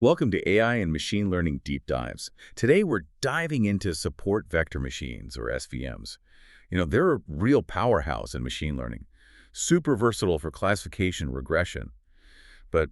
Welcome to AI and Machine Learning Deep Dives. Today we're diving into support vector machines, or SVMs. They're a real powerhouse in machine learning, super versatile for classification regression. But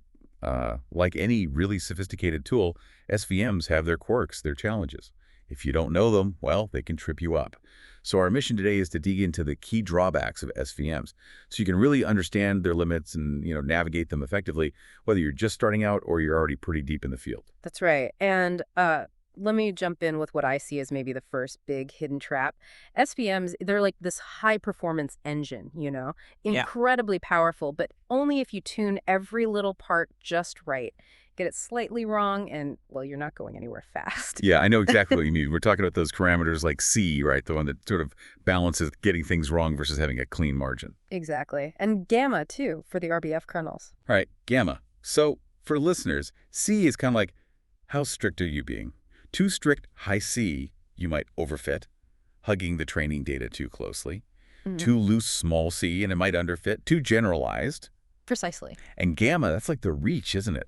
like any really sophisticated tool, SVMs have their quirks, their challenges. If you don't know them, well, they can trip you up. So our mission today is to dig into the key drawbacks of SVMs so you can really understand their limits and navigate them effectively, whether you're just starting out or you're already pretty deep in the field. That's right. And let me jump in with what I see as maybe the first big hidden trap. SVMs, they're like this high performance engine, Yeah. incredibly powerful, but only if you tune every little part just right. Get it slightly wrong, and well, you're not going anywhere fast. Yeah, I know exactly what you mean. We're talking about those parameters like C, right? The one that sort of balances getting things wrong versus having a clean margin. Exactly. And gamma, too, for the RBF kernels. All right, gamma. So for listeners, C is kind of like, how strict are you being? Too strict, high C, you might overfit, hugging the training data too closely. Mhm. Too loose, small C, and it might underfit. Too generalized. Precisely. And gamma, that's like the reach, isn't it?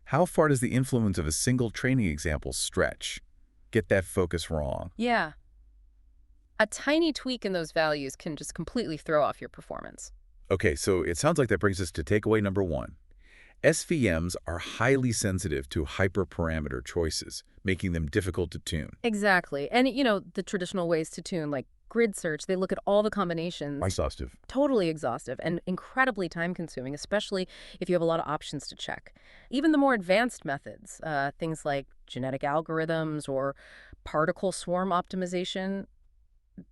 How far does the influence of a single training example stretch? Get that focus wrong. Yeah. A tiny tweak in those values can just completely throw off your performance. Okay, so it sounds like that brings us to takeaway number one. SVMs are highly sensitive to hyperparameter choices, making them difficult to tune. Exactly. And, the traditional ways to tune, like grid search, they look at all the combinations. Exhaustive. Totally exhaustive and incredibly time-consuming, especially if you have a lot of options to check. Even the more advanced methods, things like genetic algorithms or particle swarm optimization,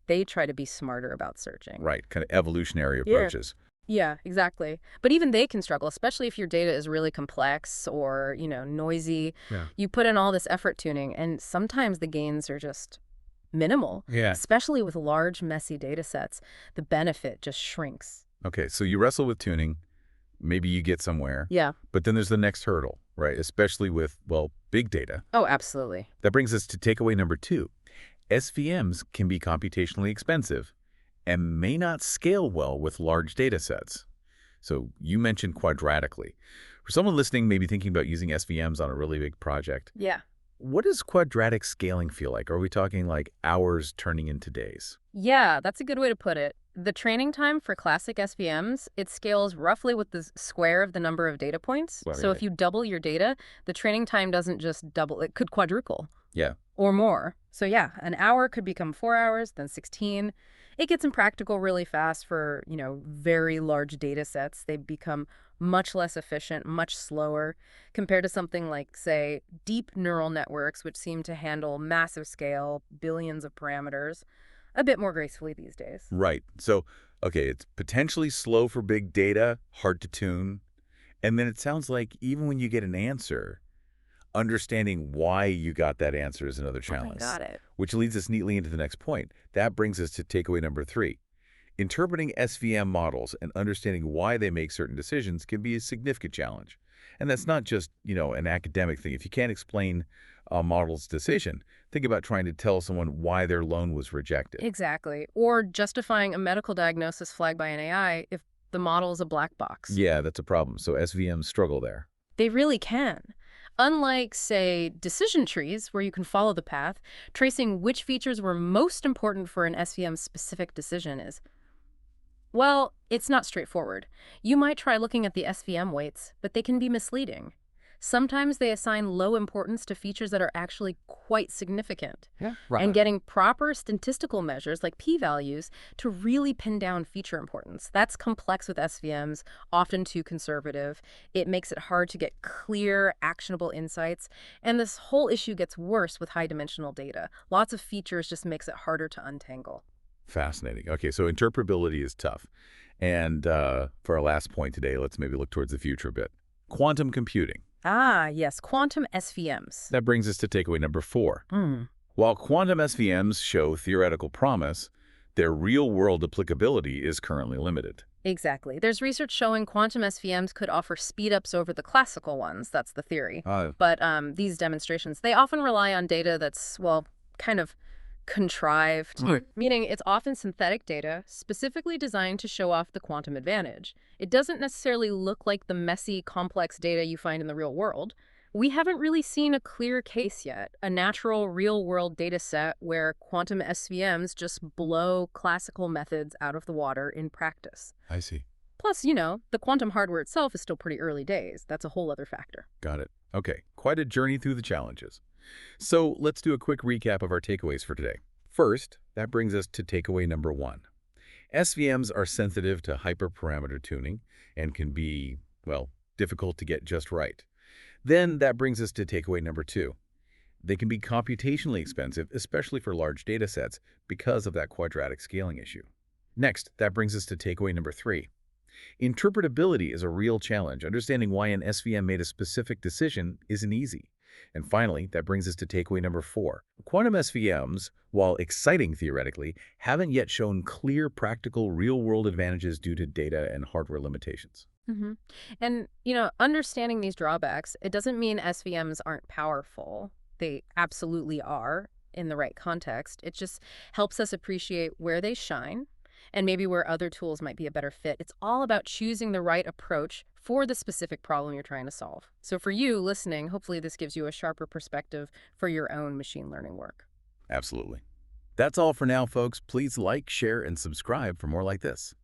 they try to be smarter about searching. Right, kind of evolutionary Yeah. approaches. Yeah, exactly. But even they can struggle, especially if your data is really complex or, noisy. Yeah. You put in all this effort tuning, and sometimes the gains are just minimal, Yeah. especially with large, messy data sets. The benefit just shrinks. Okay, so you wrestle with tuning, maybe you get somewhere, Yeah. but then there's the next hurdle, right? Especially with, well, big data. Oh, absolutely. That brings us to takeaway number two. SVMs can be computationally expensive and may not scale well with large data sets. So you mentioned quadratically. For someone listening, maybe thinking about using SVMs on a really big project, Yeah. what does quadratic scaling feel like? Are we talking like hours turning into days? Yeah, that's a good way to put it. The training time for classic SVMs, it scales roughly with the square of the number of data points. Right, So right. if you double your data, the training time doesn't just double, it could quadruple. Yeah. Or more. So yeah, an hour could become 4 hours, then 16. It gets impractical really fast for, very large data sets. They become much less efficient, much slower compared to something like, say, deep neural networks, which seem to handle massive scale, billions of parameters, a bit more gracefully these days. Right. So, okay, it's potentially slow for big data, hard to tune. And then it sounds like even when you get an answer, understanding why you got that answer is another challenge. Got it. Which leads us neatly into the next point. That brings us to takeaway number three. Interpreting SVM models and understanding why they make certain decisions can be a significant challenge. And that's not just, an academic thing. If you can't explain a model's decision, think about trying to tell someone why their loan was rejected. Exactly. Or justifying a medical diagnosis flagged by an AI if the model is a black box. Yeah, that's a problem. So SVMs struggle there. They really can. Unlike, say, decision trees, where you can follow the path, tracing which features were most important for an SVM-specific decision is, well, it's not straightforward. You might try looking at the SVM weights, but they can be misleading. Sometimes they assign low importance to features that are actually quite significant. Yeah. Right. And getting proper statistical measures like p-values to really pin down feature importance. That's complex with SVMs, often too conservative. It makes it hard to get clear, actionable insights. And this whole issue gets worse with high-dimensional data. Lots of features just makes it harder to untangle. Fascinating. Okay, so interpretability is tough. And for our last point today, let's maybe look towards the future a bit. Quantum computing. Ah, yes, quantum SVMs. That brings us to takeaway number four. Hmm. While quantum SVMs show theoretical promise, their real-world applicability is currently limited. Exactly. There's research showing quantum SVMs could offer speed-ups over the classical ones. That's the theory. But these demonstrations, they often rely on data that's, well, kind of contrived, Right. meaning it's often synthetic data specifically designed to show off the quantum advantage. It doesn't necessarily look like the messy, complex data you find in the real world, We haven't really seen a clear case yet, a natural real-world data set where quantum SVMs just blow classical methods out of the water in practice. I see. Plus, the quantum hardware itself is still pretty early days. That's a whole other factor. Got it. Okay, quite a journey through the challenges. So let's do a quick recap of our takeaways for today. First, that brings us to takeaway number 1. SVMs are sensitive to hyperparameter tuning and can be, well, difficult to get just right. Then that brings us to takeaway number 2. They can be computationally expensive, especially for large data sets, because of that quadratic scaling issue. Next, that brings us to takeaway number 3. Interpretability is a real challenge. Understanding why an SVM made a specific decision isn't easy. And finally, that brings us to takeaway number 4. Quantum SVMs, while exciting theoretically, haven't yet shown clear practical real-world advantages due to data and hardware limitations. hmm And, understanding these drawbacks, it doesn't mean SVMs aren't powerful. They absolutely are in the right context. It just helps us appreciate where they shine and maybe where other tools might be a better fit. It's all about choosing the right approach for the specific problem you're trying to solve. So for you listening, hopefully this gives you a sharper perspective for your own machine learning work. Absolutely. That's all for now, folks. Please like, share, and subscribe for more like this.